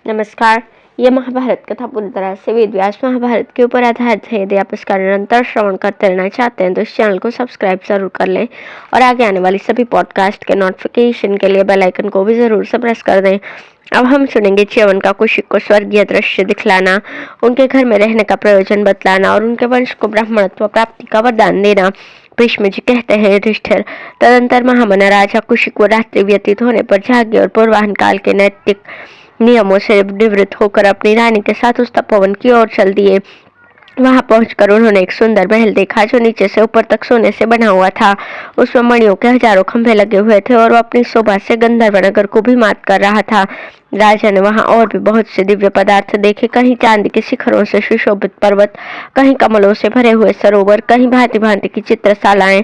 नमस्कार। ये महाभारत कथा पूरी तरह से वेद व्यास महाभारत के ऊपर आधारित है। यदि आप इसका निरंतर श्रवण करते रहना चाहते हैं तो इस चैनल को सब्सक्राइब जरूर कर लें और आगे आने वाली सभी पॉडकास्ट के नोटिफिकेशन के लिए बेल आइकन को भी जरूर से प्रेस कर दें। अब हम सुनेंगे च्यवन का कौशिक को स्वर्गीय दृश्य दिखलाना, उनके घर में रहने का प्रयोजन बतलाना और उनके वंश को ब्राह्मणत्व प्राप्ति का वरदान देना। भीष्म जी कहते हैं, युधिष्ठिर, तदंतर महामना राजा कौशिक को रात्रि व्यतीत होने पर जागे और पूर्वाहन काल के नैतिक नियमों से निवृत्त होकर अपनी रानी के साथ उस तपोवन की ओर चल दिए। वहां पहुंचकर उन्होंने एक सुंदर महल देखा जो नीचे से ऊपर तक सोने से बना हुआ था। उसमें मणियों के हजारों खंभे लगे हुए थे और वो अपनी शोभा से गंधर्व नगर को भी मात कर रहा था। राजा ने वहां और भी बहुत से दिव्य पदार्थ देखे, कहीं चांदी के शिखरों से सुशोभित पर्वत, कहीं कमलों से भरे हुए सरोवर, कहीं भांति भांति की चित्रशालाएं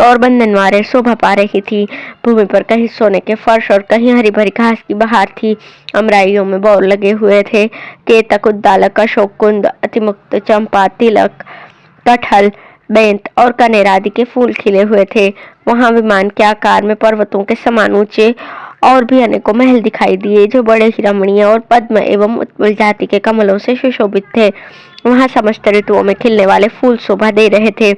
और बंधनवारें शोभा पा रही थी। भूमि पर कहीं सोने के फर्श और कहीं हरी भरी घास की बहार थी। अमराइयों में बौर लगे हुए थे। केतक, उद्दालक, अशोक कुंद, अतिमुक्त, चंपा, तिलक, कटहल, बेंत और कनेर आदि के फूल खिले हुए थे। वहां विमान के आकार में पर्वतों के समान ऊंचे और भी अनेकों महल दिखाई दिए जो बड़े ही रमणीय और पद्म एवं उत्पल जाति के कमलों से सुशोभित थे। वहां समस्त ऋतुओं में खिलने वाले फूल शोभा दे रहे थे।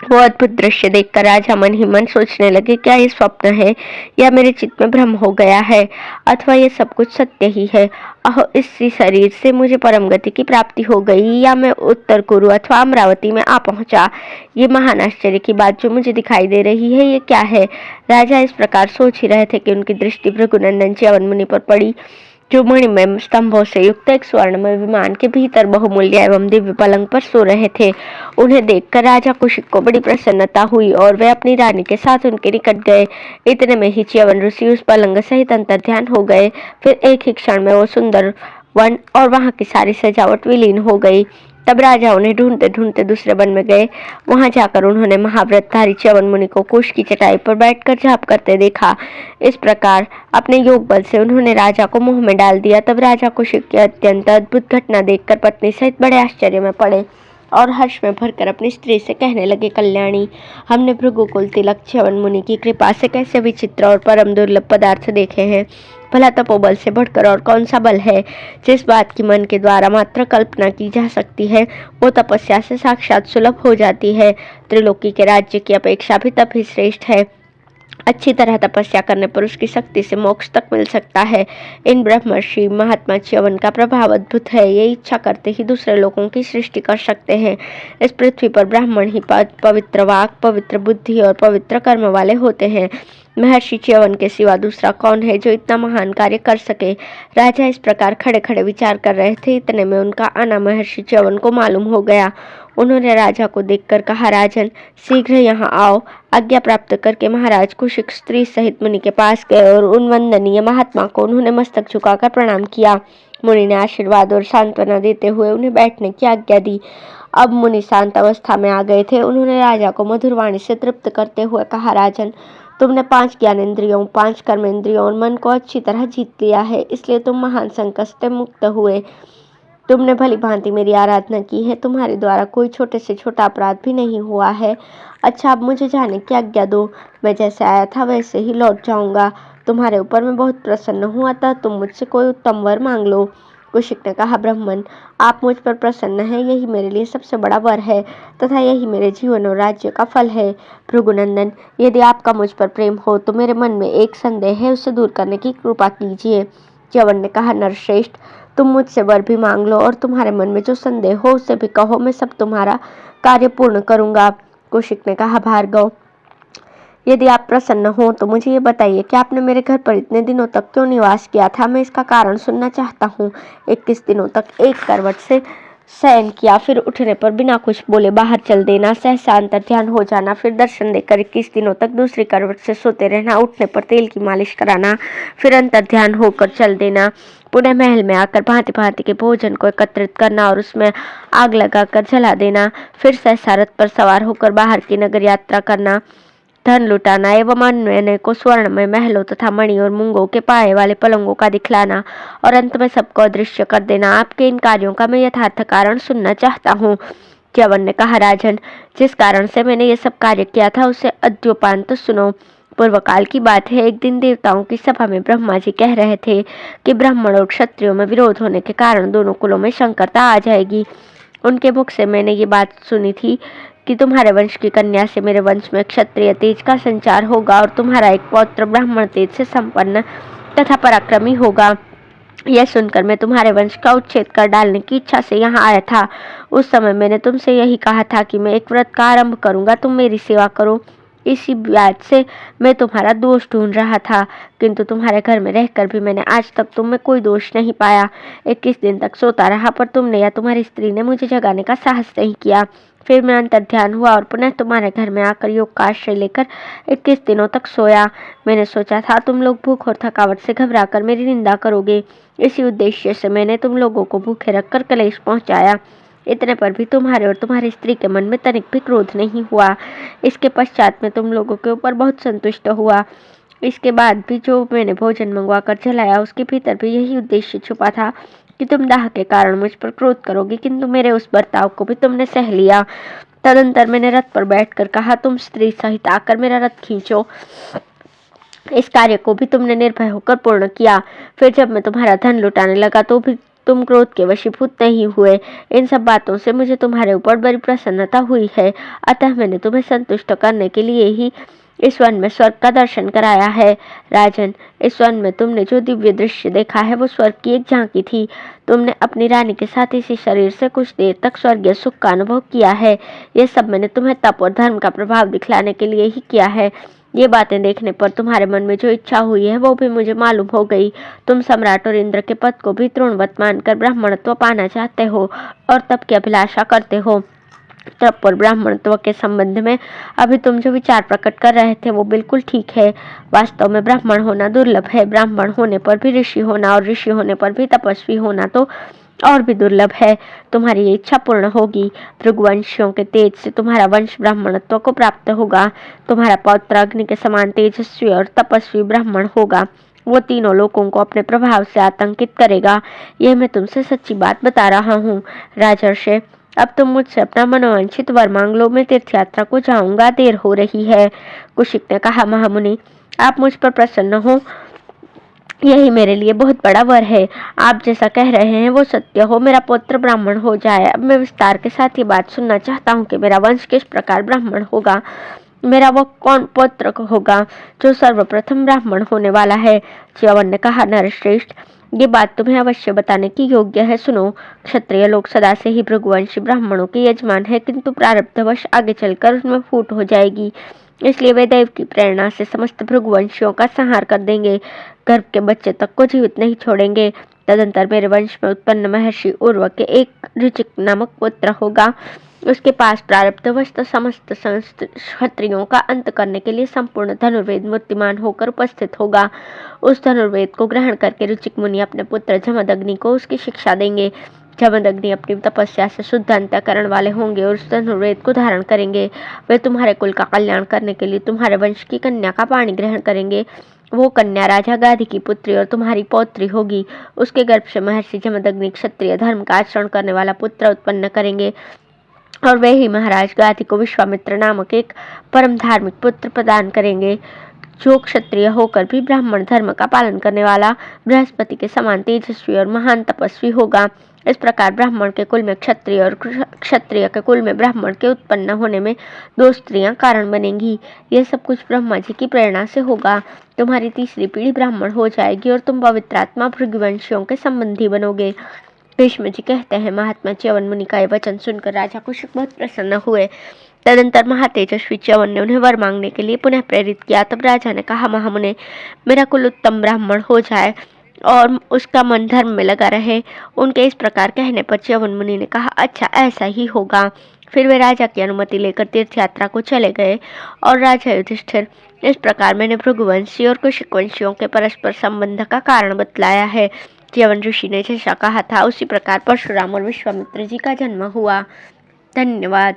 वो अद्भुत दृश्य देखकर राजा मन ही मन सोचने लगे, क्या ये स्वप्न है या मेरे चित्त में भ्रम हो गया है, अथवा ये सब कुछ सत्य ही है। अहो, इसी शरीर से मुझे परम गति की प्राप्ति हो गई या मैं उत्तर कुरु अथवा अमरावती में आ पहुंचा। ये महान आश्चर्य की बात जो मुझे दिखाई दे रही है, ये क्या है। राजा इस प्रकार सोच ही रहे थे कि उनकी दृष्टि भृगुनंदन च्यवन मुनि पर पड़ी, जो मणिमय स्तंभों से युक्त एक स्वर्णमय विमान के भीतर बहुमूल्य एवं दिव्य पलंग पर सो रहे थे। उन्हें देखकर राजा कौशिक को बड़ी प्रसन्नता हुई और वे अपनी रानी के साथ उनके निकट गए। इतने में ही च्यवन ऋषि उस पलंग सहित अंतर्ध्यान हो गए। फिर एक ही क्षण में वो सुंदर वन और वहां की सारी सजावट विलीन हो गई। तब राजा उन्हें ढूंढते ढूंढते दूसरे वन में गए। वहां जाकर उन्होंने महाव्रतधारी च्यवन मुनि को कुश की चटाई पर बैठकर जाप करते देखा। इस प्रकार अपने योग बल से उन्होंने राजा को मुंह में डाल दिया। तब राजा कौशिक की अत्यंत अद्भुत घटना देखकर पत्नी सहित बड़े आश्चर्य में पड़े और हर्ष में भरकर अपनी स्त्री से कहने लगे, कल्याणी, हमने भृगुकुल तिलक च्यवन मुनि की कृपा से कैसे विचित्र और परम दुर्लभ पदार्थ देखे हैं। भला तपोबल से बढ़कर और कौन सा बल है। जिस बात की मन के द्वारा मात्र कल्पना की जा सकती है वो तपस्या से साक्षात सुलभ हो जाती है। त्रिलोकी के राज्य की अपेक्षा भी तप ही श्रेष्ठ है। अच्छी तरह तपस्या करने पर उसकी शक्ति से मोक्ष तक मिल सकता है। इन ब्रह्मर्षि महात्मा च्यवन का प्रभाव अद्भुत है। ये इच्छा करते ही दूसरे लोगों की सृष्टि कर सकते हैं। इस पृथ्वी पर ब्राह्मण ही पवित्र वाक, पवित्र बुद्धि और पवित्र कर्म वाले होते हैं। महर्षि च्यवन के सिवा दूसरा कौन है जो इतना महान कार्य कर सके। राजा इस प्रकार खड़े खड़े विचार कर रहे थे। इतने में उनका आना महर्षि च्यवन को मालूम हो गया। उन्होंने राजा को देखकर कहा, राजन, शीघ्र यहाँ आओ। आज्ञा प्राप्त करके महाराज कौशिक स्त्री सहित मुनि के पास गए और उन वंदनीय महात्मा को उन्होंने मस्तक झुकाकर प्रणाम किया। मुनि ने आशीर्वाद और सांत्वना देते हुए उन्हें बैठने की आज्ञा दी। अब मुनि शांत अवस्था में आ गए थे। उन्होंने राजा को मधुर वाणी से तृप्त करते हुए कहा, राजन, तुमने 5 ज्ञानेंद्रियों, 5 कर्मेंद्रियों और मन को अच्छी तरह जीत लिया है, इसलिए तुम महान संकट से मुक्त हुए। तुमने भली भांति मेरी आराधना की है। तुम्हारे द्वारा कोई छोटे से छोटा अपराध भी नहीं हुआ है। अच्छा, अब मुझे जाने की आज्ञा दो। मैं जैसे आया था वैसे ही लौट जाऊंगा। तुम्हारे ऊपर मैं बहुत प्रसन्न हूँ, अतः तुम मुझसे कोई उत्तम वर मांग लो। कौशिक ने कहा, ब्राह्मण, आप मुझ पर प्रसन्न हैं, यही मेरे लिए सबसे बड़ा वर है तथा यही मेरे जीवन और राज्य का फल है। भृगुनंदन, यदि आपका मुझ पर प्रेम हो तो मेरे मन में एक संदेह है, उसे दूर करने की कृपा कीजिए। च्यवन ने कहा, नरश्रेष्ठ, तुम मुझसे वर भी मांग लो और तुम्हारे मन में जो संदेह हो उसे भी कहो, मैं सब तुम्हारा कार्य पूर्ण करूंगा। कौशिक ने कहा, भार्गव, यदि आप प्रसन्न हो तो मुझे ये बताइए कि आपने मेरे घर पर इतने दिनों तक क्यों निवास किया था। मैं इसका कारण सुनना चाहता हूँ। 21 दिनों तक एक करवट से शयन किया, फिर उठने पर बिना कुछ बोले बाहर चल देना, सहसा अंतर्ध्यान हो जाना, फिर दर्शन देकर 21 दिनों तक दूसरी करवट से सोते रहना, उठने पर तेल की मालिश कराना, फिर अंतर्ध्यान होकर चल देना, पुनः महल में आकर भांति भांति के भोजन को एकत्रित करना और उसमें आग लगाकर जला देना, फिर सहसा रथ पर सवार होकर बाहर की नगर यात्रा करना, धन लुटाना एवं अन्य को स्वर्णमय महलों तथा मणि और मूंगों के पाए वाले पलंगों का दिखलाना और अंत में सबको अदृश्य कर देना। आपके इन कार्यों का मैं यथार्थ कारण सुनना चाहता हूँ। च्यवन ने कहा, राजन, जिस कारण से मैंने ये सब कार्य किया था उसे अद्योपांत सुनो। पूर्व काल की बात है, एक दिन देवताओं की सभा में ब्रह्मा जी कह रहे थे कि ब्राह्मण और क्षत्रियों में विरोध होने के कारण दोनों कुलों में संकरता आ जाएगी। उनके मुख से मैंने ये बात सुनी थी कि तुम्हारे वंश की कन्या से मेरे वंश में क्षत्रिय तेज का संचार होगा और तुम्हारा एक पौत्र ब्राह्मण तेज से संपन्न तथा पराक्रमी होगा। यह सुनकर मैं तुम्हारे वंश का उच्छेद कर डालने की इच्छा से यहाँ आया था। उस समय मैंने तुमसे यही कहा था कि मैं एक व्रत का आरंभ करूंगा, तुम मेरी सेवा करो। इसी बात से मैं तुम्हारा दोष ढूंढ रहा था, किंतु तुम्हारे घर में रहकर भी मैंने आज तक तुम में कोई दोष नहीं पाया। 21 दिन तक सोता रहा, पर तुमने या तुम्हारी स्त्री ने मुझे जगाने का साहस नहीं किया। फिर मैं अंतर्ध्यान हुआ और पुनः तुम्हारे घर में आकर योग का आश्रय लेकर 21 दिनों तक सोया। मैंने सोचा था तुम लोग भूख और थकावट से घबराकर मेरी निंदा करोगे। इसी उद्देश्य से मैंने तुम लोगों को भूखे रखकर कलेश पहुंचाया। इतने पर भी तुम्हारे और तुम्हारी स्त्री के मन में तनिक भी क्रोध नहीं हुआ। इसके पश्चात मैं तुम लोगों के ऊपर बहुत संतुष्ट हुआ। इसके बाद भी जो मैंने भोजन मंगवाकर चलाया, उसके भीतर भी यही उद्देश्य छुपा था कि तुम दाह के कारण मुझ पर क्रोध करोगे, किंतु मेरे उस बर्ताव को भी तुमने सह लिया। तदंतर मैंने रथ पर बैठकर कहा, तुम स्त्री सहित आकर मेरा रथ खींचो। इस कार्य को भी तुमने निर्भय होकर पूर्ण किया। फिर जब मैं तुम्हारा धन लुटाने लगा तो भी तुम क्रोध के वशीभूत नहीं हुए। इन सब बातों से मुझे तुम्हारे ऊपर बड़ी प्रसन्नता हुई है। अतः मैंने तुम्हें संतुष्ट करने के लिए ही इस वन में स्वर्ग का दर्शन कराया है। राजन, इस वन में तुमने जो दिव्य दृश्य देखा है वो स्वर्ग की एक झांकी थी। तुमने अपनी रानी के साथ इसी शरीर से कुछ देर तक स्वर्गीय सुख का अनुभव किया है। ये सब मैंने तुम्हें तप और धर्म का प्रभाव दिखलाने के लिए ही किया है। ये बातें देखने पर तुम्हारे मन में जो इच्छा हुई है वो भी मुझे मालूम हो गई। तुम सम्राट और इंद्र के पद को भी तृणवत मानकर ब्राह्मणत्व पाना चाहते हो और तप की अभिलाषा करते हो। तप और ब्राह्मणत्व के संबंध में अभी तुम जो विचार प्रकट कर रहे थे वो बिल्कुल ठीक है। वास्तव में ब्राह्मण होना दुर्लभ है। ब्राह्मण होने पर भी ऋषि होना और ऋषि होने पर भी तपस्वी होना तो और भी दुर्लभ है। तुम्हारी ये इच्छा पूर्ण होगी। भृगुवंशियों के तेज से तुम्हारा वंश ब्राह्मणत्व को प्राप्त होगा। तुम्हारा पौत्र अग्नि के समान तेजस्वी और तपस्वी ब्राह्मण होगा। वो तीनों लोगों को अपने प्रभाव से आतंकित करेगा। यह मैं तुमसे सच्ची बात बता रहा हूँ। राजर्षि, अब तुम मुझसे अपना मनोवांछित वर मांग लो। मैं तीर्थ यात्रा को जाऊंगा, देर हो रही है। कुशिक ने कहा, महामुनि, आप मुझ पर प्रसन्न हो, यही मेरे लिए बहुत बड़ा वर है। आप जैसा कह रहे हैं वो सत्य हो, मेरा पुत्र ब्राह्मण हो जाए। अब मैं विस्तार के साथ ये बात सुनना चाहता हूँ कि मेरा वंश किस प्रकार ब्राह्मण होगा। मेरा वो कौन पुत्र होगा जो सर्वप्रथम ब्राह्मण होने वाला है। च्यवन ने कहा, नरश्रेष्ठ, ये बात तुम्हें अवश्य बताने की योग्य है। सुनो, क्षत्रिय लोग सदा से ही भृगुवंशी ब्राह्मणों के यजमान है, किंतु प्रारब्धवश आगे चलकर उसमें फूट हो जाएगी। इसलिए वे दैव की प्रेरणा से समस्त भृगुवंशियों का संहार कर देंगे, गर्भ के बच्चे तक को जीवित नहीं छोड़ेंगे। तदंतर मेरे वंश में उत्पन्न महर्षि उर्व के एक ऋचिक नामक पुत्र होगा। उसके पास प्रारब्धवश तो समस्त क्षत्रियों का अंत करने के लिए संपूर्ण धनुर्वेद मूर्तिमान होकर उपस्थित होगा। उस धनुर्वेद को ग्रहण करके ऋचिक मुनि अपने पुत्र जमदग्नि को उसकी शिक्षा देंगे। जमदग्नि अपनी तपस्या से शुद्ध अंतःकरण वाले होंगे और उस धनुर्वेद को धारण करेंगे। वे तुम्हारे कुल का कल्याण करने के लिए तुम्हारे वंश की कन्या का पाणी ग्रहण करेंगे। वो कन्या राजा गाधी की पुत्री और तुम्हारी पौत्री होगी। उसके गर्भ से महर्षि जमदग्नि क्षत्रिय धर्म का आचरण करने वाला पुत्र उत्पन्न करेंगे और वे ही महाराज गाधी को विश्वामित्र नामक एक परम धार्मिक पुत्र प्रदान करेंगे, जो क्षत्रिय होकर भी ब्राह्मण धर्म का पालन करने वाला बृहस्पति के समान तेजस्वी और महान तपस्वी होगा। इस प्रकार ब्राह्मण के कुल में क्षत्रिय और क्षत्रिय के कुल में ब्राह्मण के उत्पन्न होने में दो स्त्रियां कारण बनेंगी। यह सब कुछ ब्रह्मा जी की प्रेरणा से होगा। तुम्हारी तीसरी पीढ़ी ब्राह्मण हो जाएगी और तुम पवित्रात्मा भृगुवंशियों के संबंधी बनोगे। भीष्म जी कहते हैं, महात्मा च्यवन मुनि का यह वचन सुनकर राजा कुशिक बहुत प्रसन्न हुए। तदंतर महातेजस्वी च्यवन ने उन्हें वर मांगने के लिए पुनः प्रेरित किया। तब राजा ने कहा, महामुने, मेरा कुल उत्तम ब्राह्मण हो जाए और उसका मन धर्म में लगा रहे। उनके इस प्रकार कहने पर च्यवन मुनि ने कहा, अच्छा, ऐसा ही होगा। फिर वे राजा की अनुमति लेकर तीर्थ यात्रा को चले गए और राजा युधिष्ठिर, इस प्रकार मैंने भृगुवंशी और कुशिक वंशियों के परस्पर संबंध का कारण बतलाया है। च्यवन ऋषि ने जैसा कहा था उसी प्रकार परशुराम और विश्वामित्र जी का जन्म हुआ। धन्यवाद।